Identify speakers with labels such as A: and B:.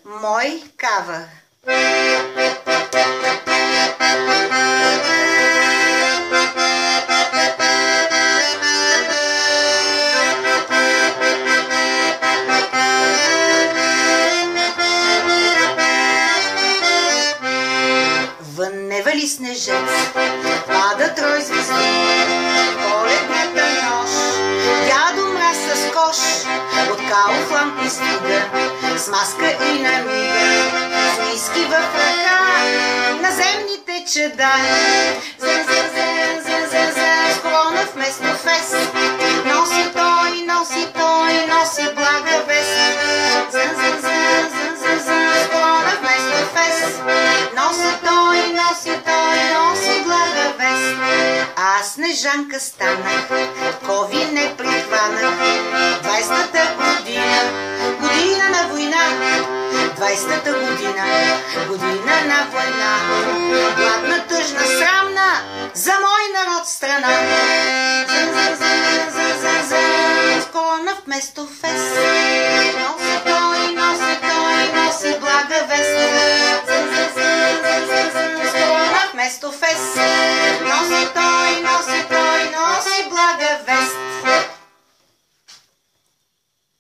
A: Мой кавър. Вън не вали снежец, падат рой звезди, коледната нощ, дядо мраз с кош, от калов лампи стига, с маска и на мига, с виски в ръка, наземните чеда. С колона вместо фест, носи той, носи блага вест. С колона вместо фест, носи той, носи блага вест. Аз снежанка станах, кови не прихванах. 20-та година, година на война. 20-та година, година на война. Гладна, тъжна, срамна, за мой народ страна. С колона вместо фест, носи той, носи блага вест. С колона вместо фест, носи той.